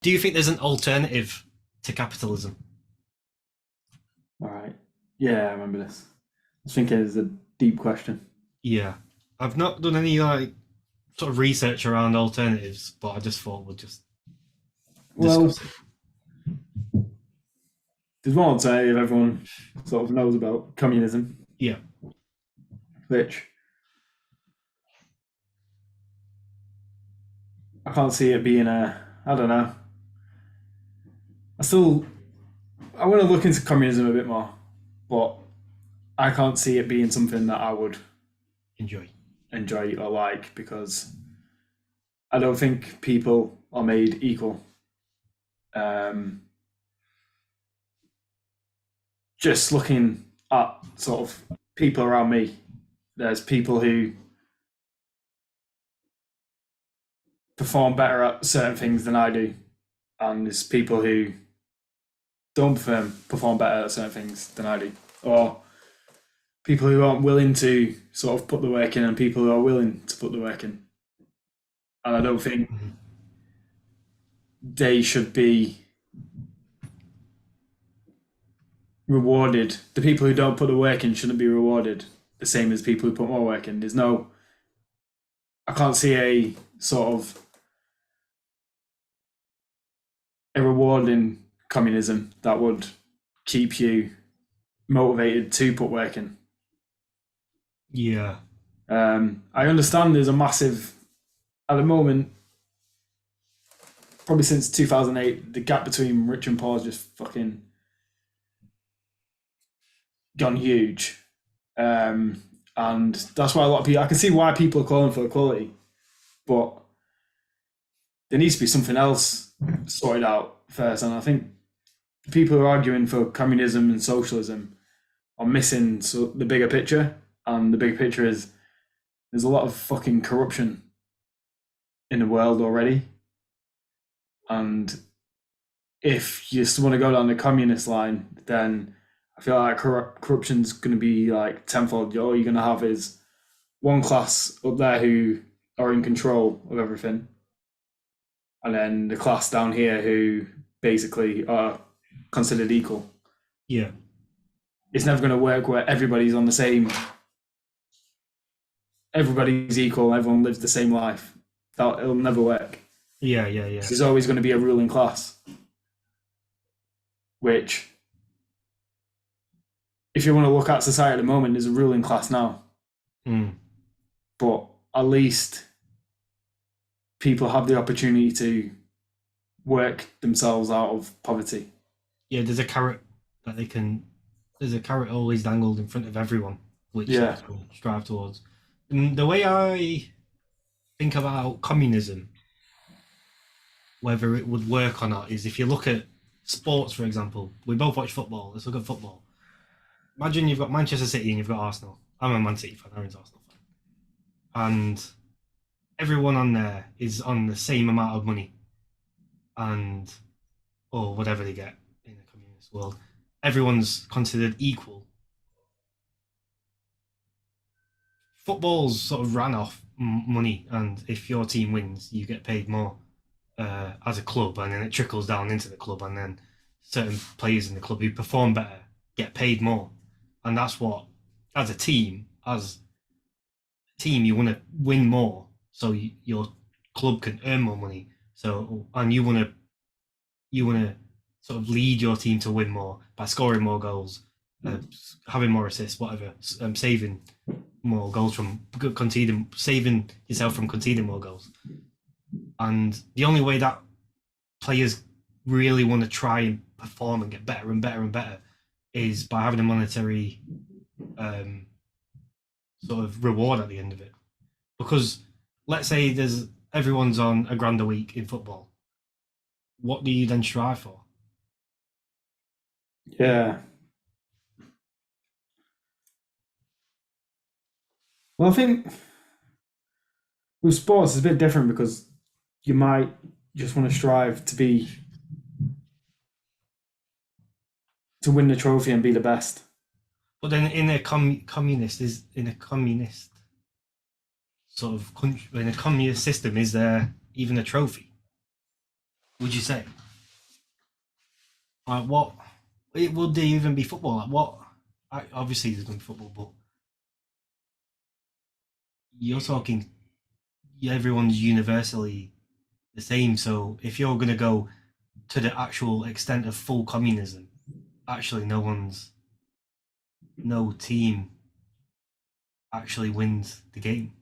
Do you think there's an alternative to capitalism? All right. Yeah, I remember this. I was thinking it's a deep question. Yeah, I've not done any like sort of research around alternatives, but I just thought we'd just Well, discuss it. there's one alternative everyone sort of knows about communism, Yeah, which I can't see it being a. I don't know. I still. I want to look into communism a bit more, but I can't see it being something that I would enjoy. enjoy or like because I don't think people are made equal. Um, just looking at sort of people around me, there's people who perform better at certain things than I do, and there's people who don't perform better at certain things than I do, or people who aren't willing to sort of put the work in, and people who are willing to put the work in. And I don't think Mhm. they should be rewarded. The people who don't put the work in shouldn't be rewarded the same as people who put more work in. There's no, I can't see a sort of a reward in communism that would keep you motivated to put work in. Yeah, I understand there's a massive, at the moment, probably since 2008, the gap between rich and poor has just fucking gone huge. And that's why a lot of people, I can see why people are calling for equality, but there needs to be something else sorted out first. And I think people who are arguing for communism and socialism are missing the bigger picture. And the bigger picture is there's a lot of fucking corruption in the world already. And if you just want to go down the communist line, then I feel like corruption's going to be like tenfold. All you're going to have is one class up there who are in control of everything, and then the class down here who basically are considered equal. yeah, It's never going to work where everybody's on the same, everybody's equal, everyone lives the same life. It'll never work. yeah, yeah, yeah. There's always going to be a ruling class, which, if you want to look at society at the moment, there's a ruling class now. Mm. But at least people have the opportunity to work themselves out of poverty. Yeah, there's a carrot that they can. There's a carrot always dangled in front of everyone, which they Yeah, can strive towards. And the way I think about communism, whether it would work or not, is if you look at sports, for example. We both watch football. Let's look at football. Imagine you've got Manchester City and you've got Arsenal. I'm a Man City fan. Aaron's Arsenal fan, and everyone on there is on the same amount of money, and or whatever they get in a communist world. Everyone's considered equal. Football's sort of ran off money, and if your team wins, you get paid more as a club, and then it trickles down into the club, and then certain players in the club who perform better get paid more, and that's what, as a team, you want to win more, so your club can earn more money. So, and you want to sort of lead your team to win more by scoring more goals, uh, having more assists, whatever, saving more goals from conceding, saving yourself from conceding more goals. And the only way that players really want to try and perform and get better and better and better is by having a monetary um, sort of reward at the end of it. Because let's say there's everyone's on a grand a week in football. What do you then strive for? yeah. Well, I think with sports, it's a bit different because you might just want to strive to win the trophy and be the best. But then in a communist sort of country, in a communist system, is there even a trophy? Would you say? Like what? Would there even be football? Like what? Obviously, there's going to be football, but you're talking. Everyone's universally the same. So if you're going to go to the actual extent of full communism, actually, no team actually wins the game.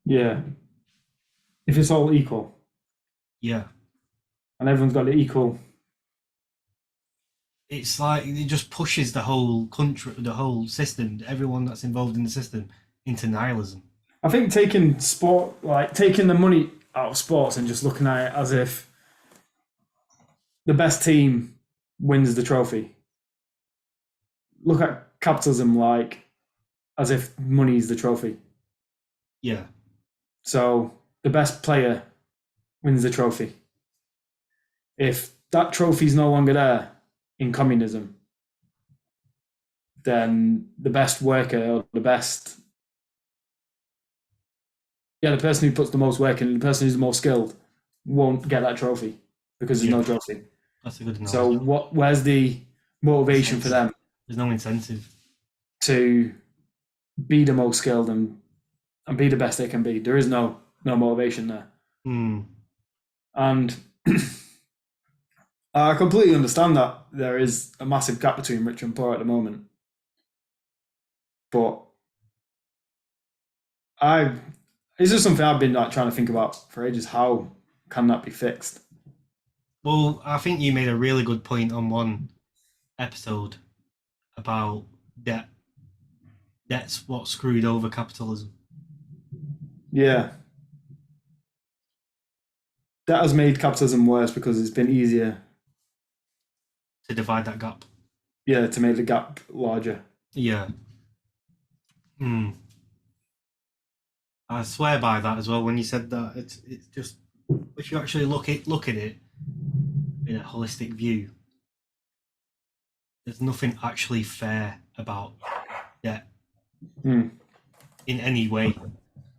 Yeah. If it's all equal Yeah, and everyone's got the equal. it's like it just pushes the whole country, the whole system, everyone that's involved in the system into nihilism. I think taking sport, like taking the money out of sports and just looking at it as if the best team wins the trophy. Look at capitalism like as if money is the trophy. Yeah, So the best player wins the trophy. If that trophy is no longer there in communism, then the best worker or the person who puts the most work in, the person who's the most skilled, won't get that trophy because there's no trophy. that's a good analogy. So where's the motivation for them There's no incentive. to be the most skilled and be the best they can be? There is no motivation there. And I completely understand that there is a massive gap between rich and poor at the moment. But this is something I've been like trying to think about for ages. How can that be fixed? Well, I think you made a really good point on one episode about debt. That's what screwed over capitalism. Yeah. That has made capitalism worse because it's been easier To divide that gap. Yeah, to make the gap larger. Yeah. I swear by that as well. When you said that, it's just if you actually look at it in a holistic view, there's nothing actually fair about debt in any way,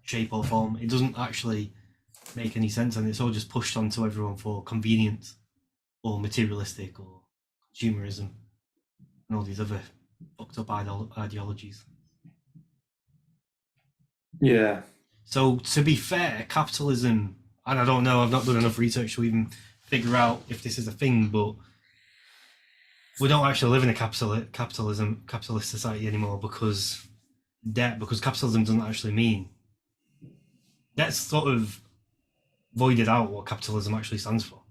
shape, or form. It doesn't actually make any sense, and it's all just pushed onto everyone for convenience or materialistic or consumerism and all these other fucked up ideologies. Yeah. So to be fair, capitalism, and I don't know, I've not done enough research to even figure out if this is a thing, but we don't actually live in a capitalist society anymore because capitalism doesn't actually mean. That's sort of voided out what capitalism actually stands for.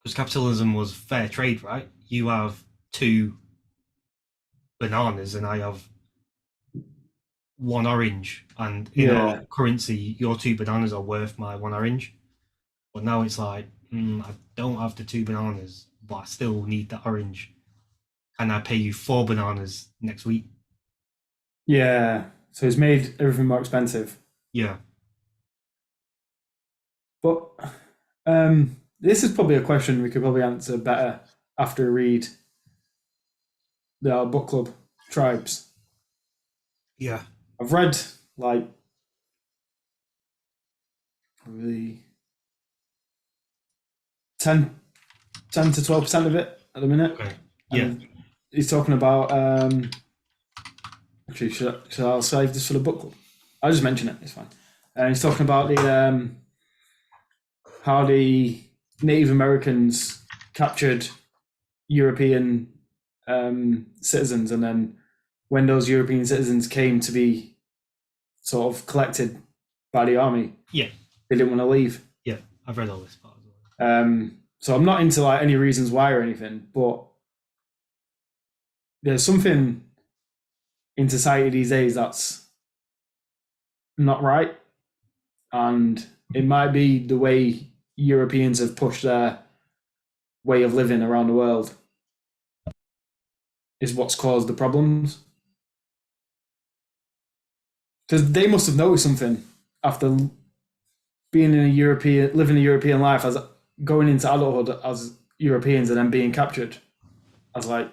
Because capitalism was fair trade, right? You have 2 bananas and I have 1 orange, and in our currency, your 2 bananas are worth my 1 orange. But now it's like, I don't have the 2 bananas, but I still need that orange. Can I pay you 4 bananas next week? Yeah. So it's made everything more expensive. Yeah. But this is probably a question we could probably answer better after we read the book club, Tribes. Yeah. I've read like probably 10 to 12% of it at the minute. Okay. Yeah. And he's talking about actually should I save this for the book club? I'll just mention it, it's fine. And he's talking about the how the Native Americans captured European citizens, and then when those European citizens came to be sort of collected by the army, Yeah. they didn't want to leave. Yeah. I've read all this part as well. So I'm not into like any reasons why or anything, but there's something in society these days that's not right, and it might be the way Europeans have pushed their way of living around the world is what's caused the problems. Because they must have noticed something after being living a European life, as going into adulthood as Europeans and then being captured as like,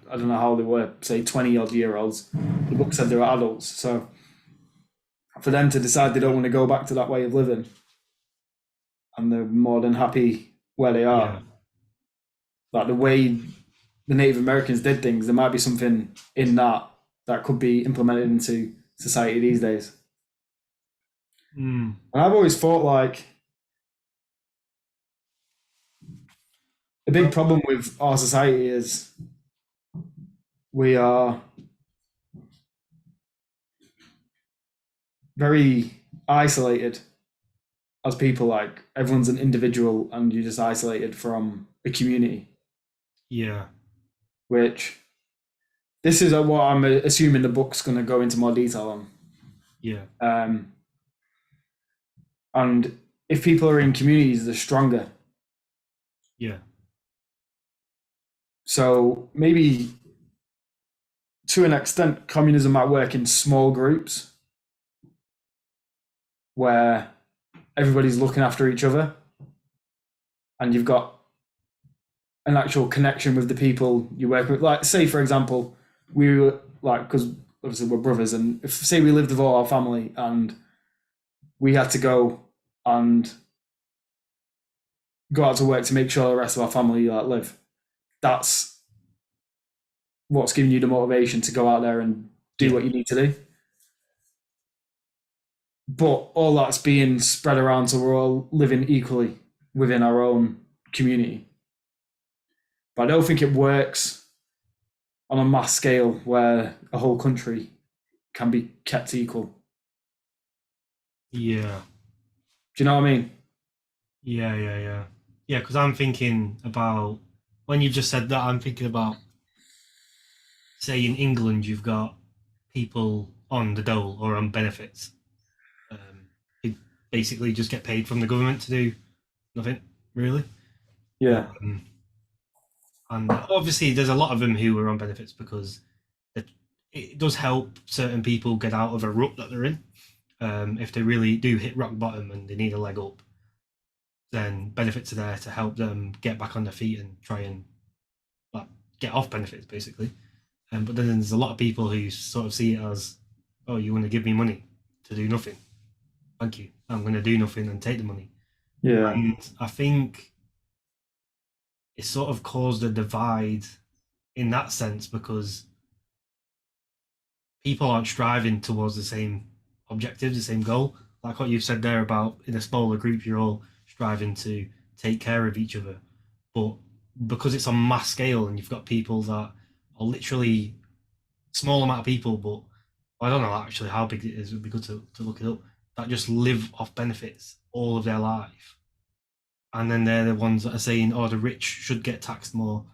I don't know how they were, say 20 odd year olds. The book said they were adults. So for them to decide they don't want to go back to that way of living, and they're more than happy where they are. Yeah. Like the way the Native Americans did things, there might be something in that could be implemented into society these days. Mm. And I've always thought like a big problem with our society is we are very isolated as people. Like everyone's an individual and you're just isolated from a community, Yeah. which this is what I'm assuming the book's going to go into more detail on. Yeah. And if people are in communities, they're stronger. Yeah. So maybe to an extent, communism might work in small groups where everybody's looking after each other and you've got an actual connection with the people you work with. Like, say, for example, we were like, because obviously we're brothers, and if, say, we lived with all our family and we had to go and go out to work to make sure the rest of our family live, that's what's giving you the motivation to go out there and do what you need to do. But all that's being spread around, so we're all living equally within our own community. But I don't think it works on a mass scale where a whole country can be kept equal. Yeah. Do you know what I mean? Yeah. Because I'm thinking about when you've just said that, I'm thinking about, say, in England, you've got people on the dole or on benefits who basically just get paid from the government to do nothing, really. Yeah. And obviously, there's a lot of them who are on benefits because it does help certain people get out of a rut that they're in. If they really do hit rock bottom and they need a leg up, then benefits are there to help them get back on their feet and try and like, get off benefits, basically. But then there's a lot of people who sort of see it as, oh, you want to give me money to do nothing? Thank you. I'm going to do nothing and take the money. Yeah. And I think it's sort of caused a divide in that sense because people aren't striving towards the same objective, the same goal. Like what you've said there about in a smaller group, you're all striving to take care of each other. But because it's on mass scale and you've got people that are literally small amount of people, but I don't know actually how big it is. It would be good to look it up. That just live off benefits all of their life. And then they're the ones that are saying, oh, the rich should get taxed more.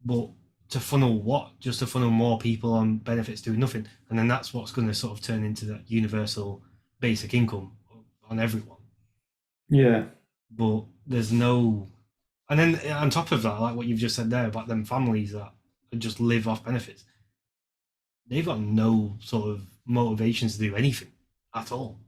But to funnel what? Just to funnel more people on benefits doing nothing. And then that's what's going to sort of turn into that universal basic income on everyone. Yeah. But there's no. And then on top of that, like what you've just said there about them families that just live off benefits, they've got no sort of motivations to do anything at all.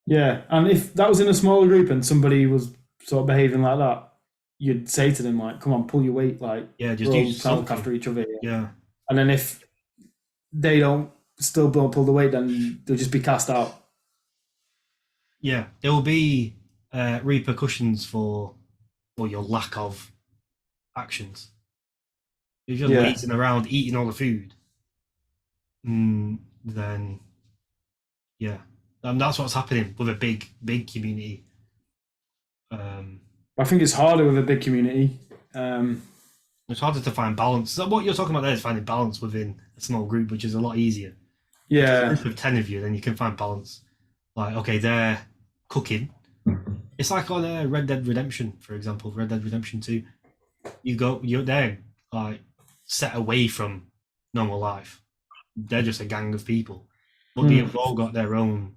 Yeah. And if that was in a smaller group and somebody was sort of behaving like that, you'd say to them, like, come on, pull your weight. Like, Yeah, just we're all do trying to look something. after each other. Yeah. And then if they don't pull the weight, then they'll just be cast out. Yeah, there will be repercussions for your lack of actions. If you're Yeah. lazing around eating all the food, then yeah, that's what's happening with a big community. I think it's harder with a big community. It's harder to find balance. So what you're talking about there is finding balance within a small group, which is a lot easier. Yeah. If there's a group of 10 of you, then you can find balance. Like, okay, they're cooking. It's like on Red Dead Redemption, for example, Red Dead Redemption 2. You're there, like, set away from normal life. They're just a gang of people. But they've all got their own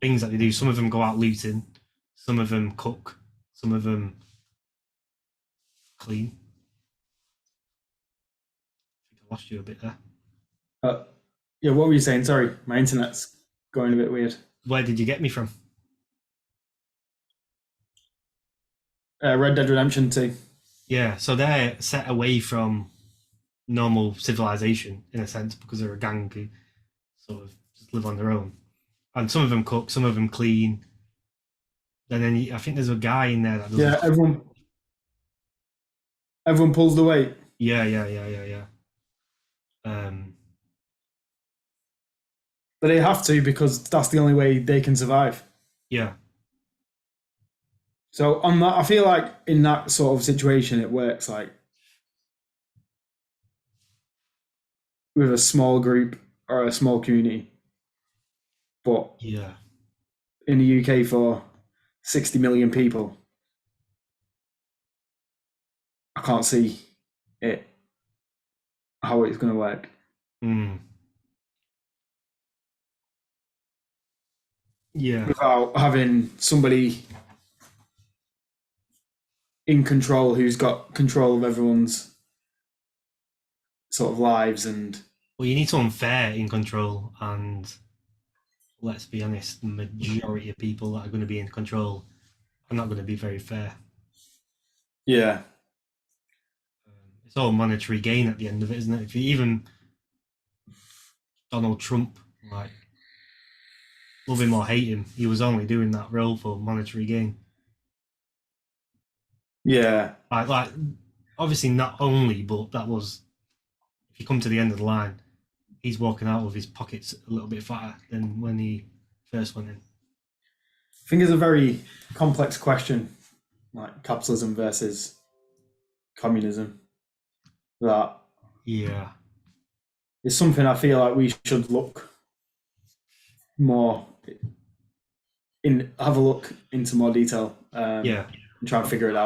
things that they do. Some of them go out looting, some of them cook, some of them clean. I think I lost you a bit there. Yeah, what were you saying? Sorry, my internet's going a bit weird. Where did you get me from? Red Dead Redemption 2. Yeah, so they're set away from normal civilization in a sense because they're a gang who sort of just live on their own. and some of them cook, some of them clean. And then I think there's a guy in there that doesn't. Yeah, everyone pulls the weight. Yeah. But they have to because that's the only way they can survive. Yeah, So on that, I feel like in that sort of situation, it works like with a small group or a small community. But yeah. in the UK, for 60 million people, I can't see it how it's going to work Mm. Yeah. without having somebody in control who's got control of everyone's sort of lives and Well, you need someone fair in control, and let's be honest, the majority of people that are going to be in control are not going to be very fair. yeah, It's all monetary gain at the end of it, isn't it? If you even Donald Trump, like, love him or hate him, he was only doing that role for monetary gain. yeah. Like obviously not only, but that was, if you come to the end of the line, he's walking out with his pockets a little bit fatter than when he first went in. I think it's a very complex question, like capitalism versus communism. That Yeah, is something I feel like we should look more have a look into more detail yeah. and try and figure it out.